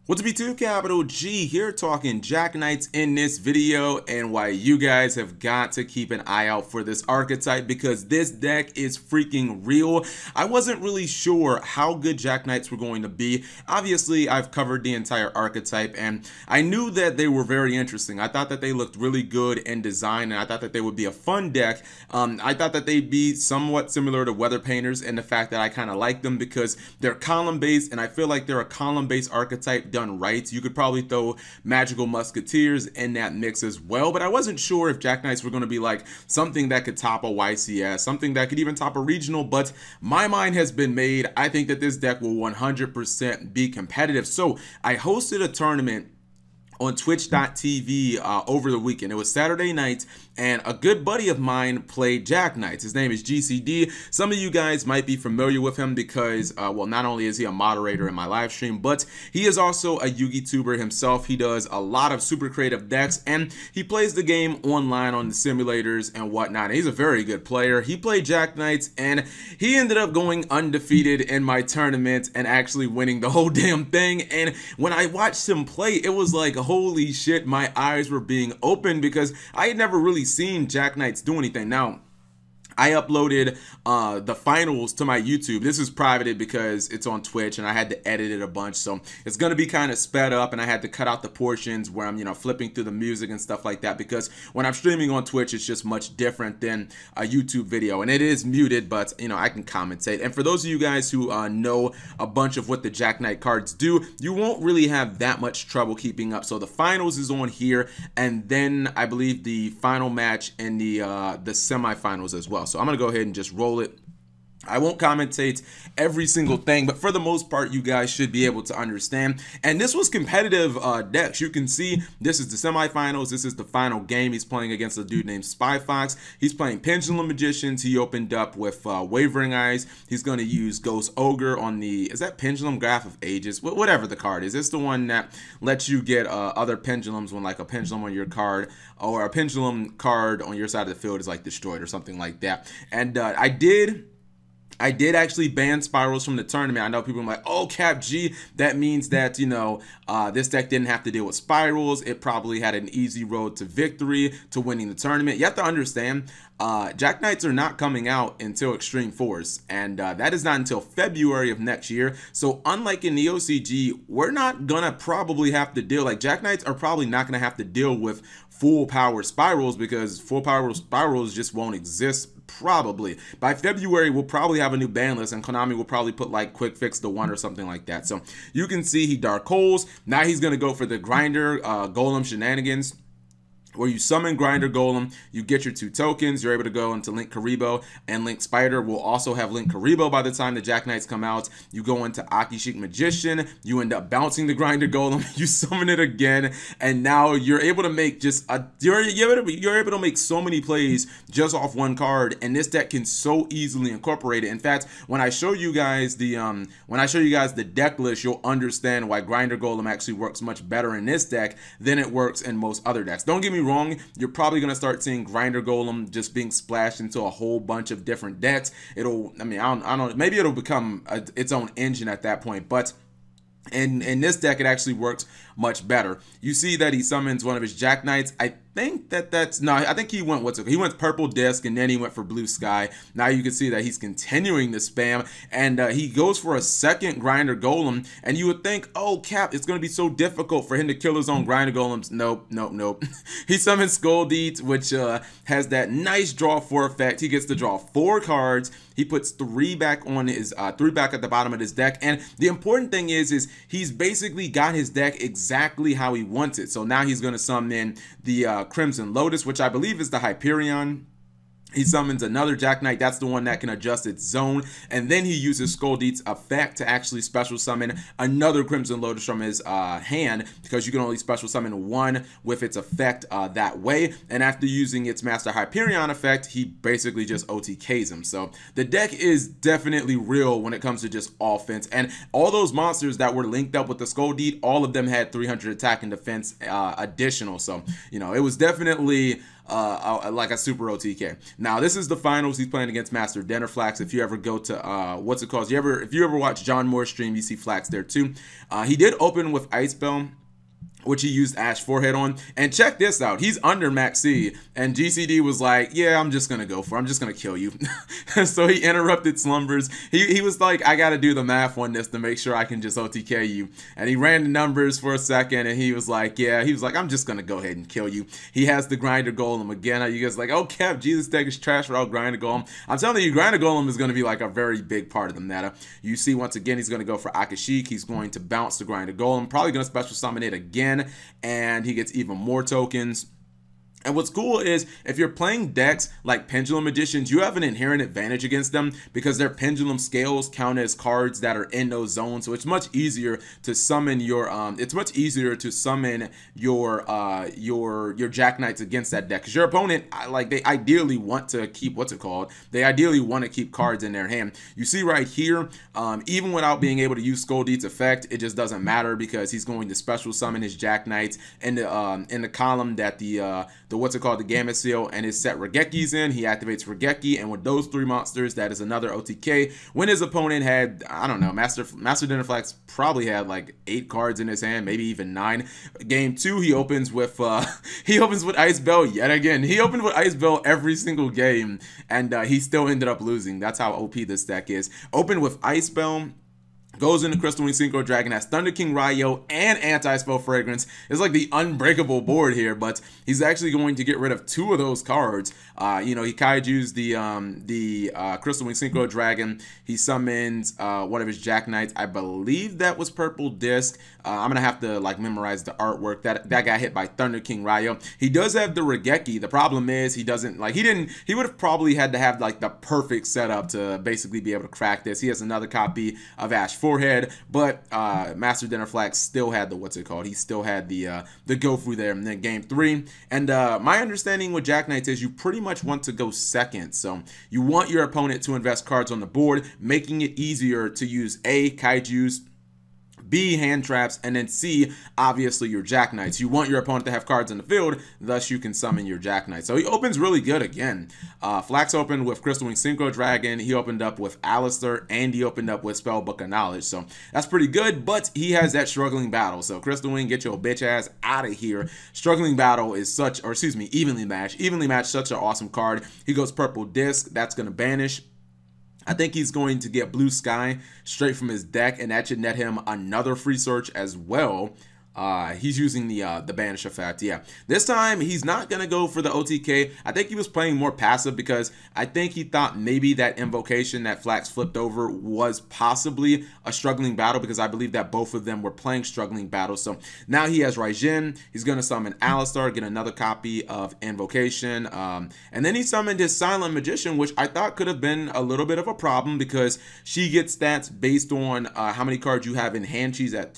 What's up, MegaCapitalG here, talking Jack Knights in this video, and why you guys have got to keep an eye out for this archetype, because this deck is freaking real. I wasn't really sure how good Jack Knights were going to be. Obviously, I've covered the entire archetype, and I knew that they were very interesting. I thought that they looked really good in design, and I thought that they would be a fun deck. I thought that they'd be somewhat similar to Weather Painters in the fact that I kind of like them because they're column-based, and I feel like they're a column-based archetype done right. You could probably throw Magical Musketeers in that mix as well, but I wasn't sure if Jack Knights were going to be like something that could top a YCS, something that could even top a regional, but my mind has been made. I think that this deck will 100% be competitive. So I hosted a tournament on twitch.tv over the weekend. It was Saturday night, and a good buddy of mine played Jack Knights. His name is GCD. Some of you guys might be familiar with him because, well, not only is he a moderator in my live stream, but he is also a Yugi tuber himself. He does a lot of super creative decks, and he plays the game online on the simulators and whatnot. And he's a very good player. He played Jack Knights, and he ended up going undefeated in my tournament and actually winning the whole damn thing. And when I watched him play, it was like, holy shit, my eyes were being opened because I had never really seen Jack Knights do anything. Now, I uploaded the finals to my YouTube. This is privated because it's on Twitch and I had to edit it a bunch, so it's going to be kind of sped up, and I had to cut out the portions where I'm, flipping through the music and stuff like that, because when I'm streaming on Twitch, it's just much different than a YouTube video, and it is muted, but I can commentate. And for those of you guys who know a bunch of what the Jack Knight cards do, you won't really have that much trouble keeping up. So the finals is on here, and then I believe the final match in the semifinals as well. So I'm going to go ahead and just roll it. I won't commentate every single thing, but for the most part, you guys should be able to understand. And this was competitive decks. You can see this is the semifinals. This is the final game. He's playing against a dude named Spy Fox. He's playing Pendulum Magicians. He opened up with Wavering Eyes. He's going to use Ghost Ogre on the, is that Pendulum Graph of Ages? Whatever the card is. It's the one that lets you get other pendulums when like a pendulum on your card or a pendulum card on your side of the field is like destroyed or something like that. And I did actually ban Spirals from the tournament. I know people are like, oh, Cap G, that means that, this deck didn't have to deal with Spirals. It probably had an easy road to victory, to winning the tournament. You have to understand, Jack Knights are not coming out until Extreme Force, and that is not until February of next year. So unlike in the OCG, we're not gonna probably have to deal, like Jack Knights are probably not gonna have to deal with full power Spirals, because full power Spirals just won't exist. Probably by February we'll probably have a new ban list, and Konami will probably put like quick fix to 1 or something like that. So you can see he dark holes. Now he's gonna go for the grinder golem shenanigans, where you summon Grinder Golem, you get your 2 tokens, you're able to go into Link Karibo, and Link Spider will also have Link Karibo by the time the Jack Knights come out. You go into Akashic Magician, you end up bouncing the Grinder Golem, you summon it again, and now you're able to make just a, you're able to make so many plays just off one card, and this deck can so easily incorporate it. In fact, when I show you guys the deck list, you'll understand why Grinder Golem actually works much better in this deck than it works in most other decks. Don't get me wrong, you're probably going to start seeing Grinder Golem just being splashed into a whole bunch of different decks. It'll, I don't know, maybe it'll become its own engine at that point, but in this deck it actually works much better. You see that he summons one of his Jack Knights. I think I think he went Purple Disc, and then he went for Blue Sky. Now you can see that he's continuing the spam, and he goes for a second Grinder Golem, and you would think, oh, Cap, it's going to be so difficult for him to kill his own Grinder Golems. Nope, nope, nope. He summons Skoldeet, which has that nice draw 4 effect. He gets to draw 4 cards. He puts 3 back on his 3 back at the bottom of his deck, and the important thing is he's basically got his deck exactly how he wants it. So now he's going to summon in the Crimson Lotus, which I believe is the Hyperion. He summons another Jack Knight. That's the one that can adjust its zone. And then he uses Skoldeet's effect to actually special summon another Crimson Lotus from his hand, because you can only special summon 1 with its effect that way. And after using its Master Hyperion effect, he basically just OTKs him. So the deck is definitely real when it comes to just offense. And all those monsters that were linked up with the Skoldeet, all of them had 300 attack and defense additional. So, it was definitely like a super OTK. Now this is the finals. He's playing against Master Dennerflax. If you ever go to what's it called? If you ever watch John Moore's stream, you see Flax there too. He did open with Ice Bell, which he used Ash Forehead on. And check this out. He's under Max C. And GCD was like, yeah, I'm just going to kill you. So he interrupted Slumbers. He was like, I got to do the math on this to make sure I can just OTK you. And he ran the numbers for a second. And he was like, yeah, I'm just going to go ahead and kill you. He has the Grinder Golem again. You guys like, oh, Cap, Jesus deck is trash without Grinder Golem. I'm telling you, Grinder Golem is going to be like a very big part of the meta. You see, once again, he's going to go for Akashic. He's going to bounce the Grinder Golem. Probably going to special summon it again. And he gets even more tokens. And what's cool is if you're playing decks like Pendulum Magicians, you have an inherent advantage against them because their Pendulum Scales count as cards that are in those zones. So it's much easier to summon your your Jack Knights against that deck, because your opponent, like, they ideally want to keep they ideally want to keep cards in their hand. You see right here, even without being able to use Skull Deed's effect, it just doesn't matter because he's going to special summon his Jack Knights in the column that the Gamma Seal and his set Regecki's in. He activates Regecki, and with those 3 monsters, that is another OTK. When his opponent had, I don't know, Master Dennerflax probably had like 8 cards in his hand, maybe even 9. Game 2, he opens with Ice Bell yet again. He opened with Ice Bell every single game, and he still ended up losing. That's how OP this deck is. Open with Ice Bell, goes into Crystal Wing Synchro Dragon, has Thunder King Ryo and Anti-Spell Fragrance. It's like the unbreakable board here, but he's actually going to get rid of 2 of those cards. You know, he Kaiju's the Crystal Wing Synchro Dragon. He summons one of his Jack Knights. I believe that was Purple Disc. I'm gonna have to like memorize the artwork. That got hit by Thunder King Ryo. He does have the Regecki. The problem is he doesn't, like, he would have probably had to have like the perfect setup to basically be able to crack this. He has another copy of Ash Forehead, but Master Dennerflax still had the he still had the go through there. And then game 3, and my understanding with Jack Knights is you pretty much want to go second, so you want your opponent to invest cards on the board, making it easier to use A, Kaiju's, B, hand traps, and then C, obviously your Jack Knights. You want your opponent to have cards in the field, thus you can summon your Jack Knights. So he opens really good again. Flax opened with Crystal Wing Synchro Dragon, he opened up with Alistair, and he opened up with Spellbook of Knowledge. So that's pretty good, but he has that Struggling Battle. So Crystal Wing, get your bitch ass out of here. Struggling Battle is such, or excuse me, Evenly Match. Evenly Match, such an awesome card. He goes Purple Disc, that's going to banish. I think he's going to get Blue Sky straight from his deck, and that should net him another free search as well. He's using the banish effect. Yeah, this time he's not gonna go for the OTK. I think he was playing more passive because I think he thought maybe that invocation that Flax flipped over was possibly a Struggling Battle, because I believe that both of them were playing Struggling Battle. So now he has Raijin. He's gonna summon Alistar, get another copy of Invocation, and then he summoned his Silent Magician, which I thought could have been a little bit of a problem because she gets stats based on how many cards you have in hand. She's at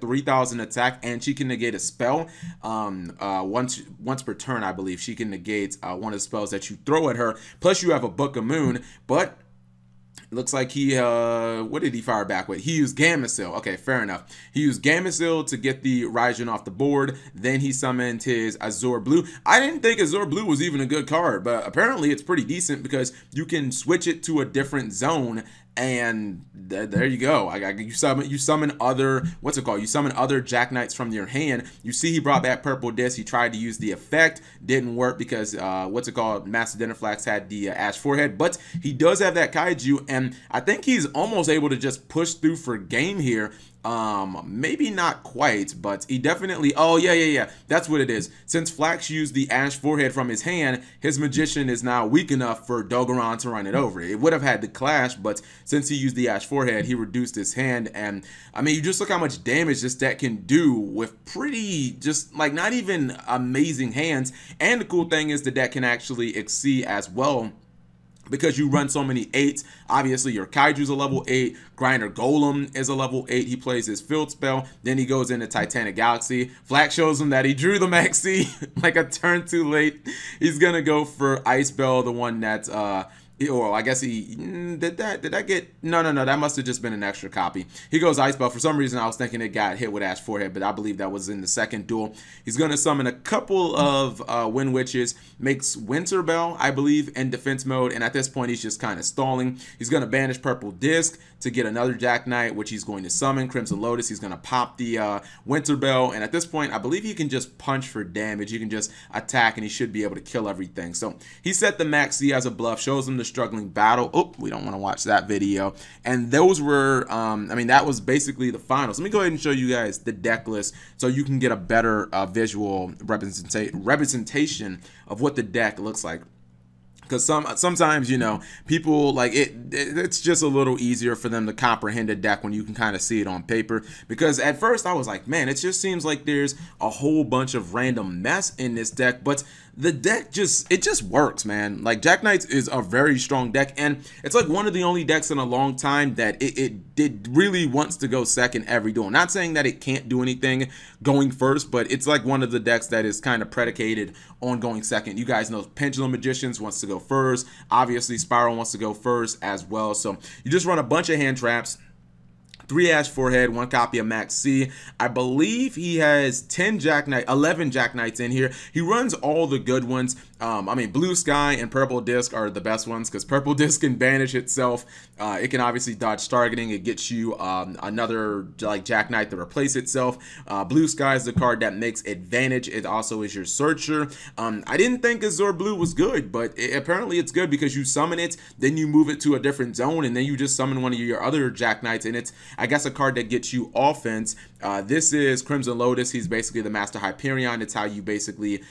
3,000 attack, and she can negate a spell once per turn. I believe she can negate one of the spells that you throw at her. Plus you have a Book of Moon, but it looks like he, what did he fire back with? He used Gamma Seal. Okay, fair enough. He used Gamma Seal to get the Raijin off the board. Then he summoned his Azure Blue. I didn't think Azure Blue was even a good card, but apparently it's pretty decent because you can switch it to a different zone, and there you go. You summon other, what's it called? You summon other Jack Knights from your hand. You see he brought back Purple Disc. He tried to use the effect. Didn't work because, what's it called? Master Dennerflax had the Ash Forehead, but he does have that Kaiju, and I think he's almost able to just push through for game here. Maybe not quite, but he definitely, oh yeah, that's what it is. Since Flax used the Ash Forehead from his hand, his Magician is now weak enough for Dogoran to run it over. It would have had to clash, but since he used the Ash Forehead, he reduced his hand, and I mean, you just look how much damage this deck can do with pretty, just like not even amazing hands. And the cool thing is the deck can actually exceed as well, because you run so many 8s. Obviously, your Kaiju's a level 8. Grinder Golem is a level 8. He plays his Field Spell. Then he goes into Titanic Galaxy. Flax shows him that he drew the Maxi like a turn too late. He's going to go for Ice Bell, the one that's Or I guess he did I get no, that must have just been an extra copy. He goes Ice Bell. For some reason I was thinking it got hit with Ash Forehead, but I believe that was in the second duel. He's gonna summon a couple of Wind Witches, makes Winter Bell, I believe, in defense mode, and at this point he's just kind of stalling. He's gonna banish Purple Disc to get another Jack Knight, which he's going to summon Crimson Lotus. He's gonna pop the Winter Bell, and at this point I believe he can just punch for damage. He can just attack and he should be able to kill everything. So he set the Max C as a bluff, shows him the struggling battle. Oh, we don't want to watch that video. And those were I mean, that was basically the finals. Let me go ahead and show you guys the deck list so you can get a better visual representation of what the deck looks like. Because sometimes, you know, people like it's just a little easier for them to comprehend a deck when you can kind of see it on paper. Because at first I was like, man, it just seems like there's a whole bunch of random mess in this deck, but the deck just works, man. Like, Jack Knights is a very strong deck, and it's like one of the only decks in a long time that it really wants to go second every duel. Not saying that it can't do anything going first, but it's like one of the decks that is kind of predicated on going second. You guys know Pendulum Magicians wants to go first. Obviously, Spiral wants to go first as well. So you just run a bunch of hand traps. 3 Ash Forehead, 1 copy of Max C. I believe he has 11 Jack Knights in here. He runs all the good ones. I mean, Blue Sky and Purple Disc are the best ones because Purple Disc can banish itself. It can obviously dodge targeting. It gets you another like Jack Knight to replace itself. Blue Sky is the card that makes advantage. It also is your searcher. I didn't think Azure Blue was good, but apparently it's good because you summon it, then you move it to a different zone, and then you just summon one of your other Jack Knights, and it's, I guess, a card that gets you offense. This is Crimson Lotus. He's basically the Master Hyperion. It's how you basically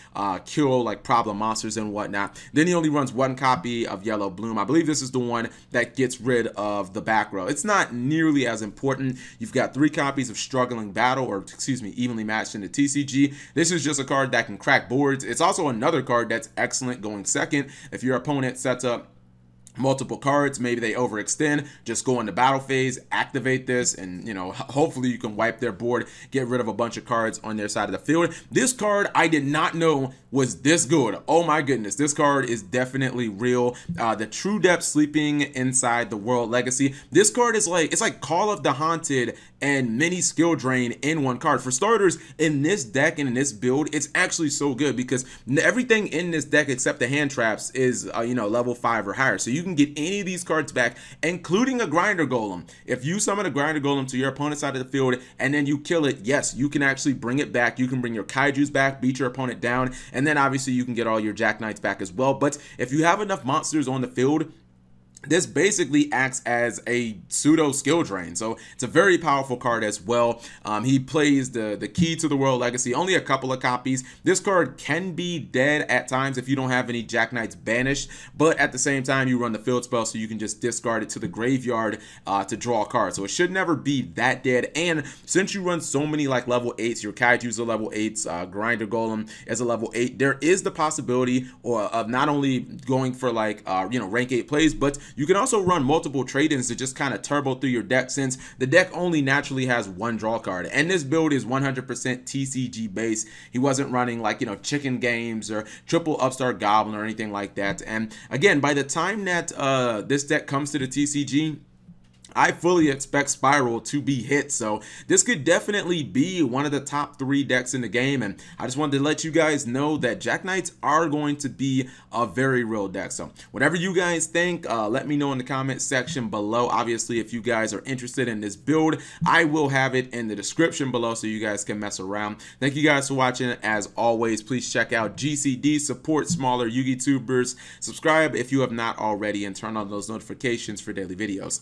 kill like problem monsters and whatnot. Then he only runs 1 copy of Yellow Bloom. I believe this is the one that gets rid of the back row. It's not nearly as important. You've got 3 copies of Struggling Battle, or excuse me, Evenly Matched in the TCG. This is just a card that can crack boards. It's also another card that's excellent going second. If your opponent sets up multiple cards, maybe they overextend, just go into battle phase, activate this, and, you know, hopefully you can wipe their board, get rid of a bunch of cards on their side of the field. This card I did not know was this good. Oh my goodness, this card is definitely real. The True Depth Sleeping Inside the World Legacy. This card is like, it's like Call of the Haunted and mini skill drain in one card. For starters, in this deck and in this build, it's actually so good because everything in this deck except the hand traps is you know, level 5 or higher. So you can get any of these cards back, including a Grinder Golem. If you summon a Grinder Golem to your opponent's side of the field and then you kill it, yes, you can actually bring it back. You can bring your Kaijus back, beat your opponent down, and then obviously you can get all your Jack Knights back as well. But if you have enough monsters on the field, this basically acts as a pseudo skill drain, so it's a very powerful card as well. He plays the Key to the World Legacy, only a couple of copies. This card can be dead at times if you don't have any Jack Knights banished, but at the same time you run the field spell, so you can just discard it to the graveyard to draw a card. So it should never be that dead. And since you run so many like level 8s, your Kaiju's are level 8s, Grinder Golem is a level 8, there is the possibility of not only going for like you know, rank 8 plays, but you can also run multiple trade-ins to just kind of turbo through your deck, since the deck only naturally has 1 draw card. And this build is 100% TCG based. He wasn't running like, you know, Chicken Games or Triple Upstart Goblin or anything like that. And again, by the time that this deck comes to the TCG, I fully expect Spiral to be hit, so this could definitely be one of the top 3 decks in the game. And I just wanted to let you guys know that Jack Knights are going to be a very real deck. So whatever you guys think, let me know in the comment section below. Obviously, if you guys are interested in this build, I will have it in the description below so you guys can mess around. Thank you guys for watching. As always, please check out GCD, support smaller YouTubers, subscribe if you have not already, and turn on those notifications for daily videos.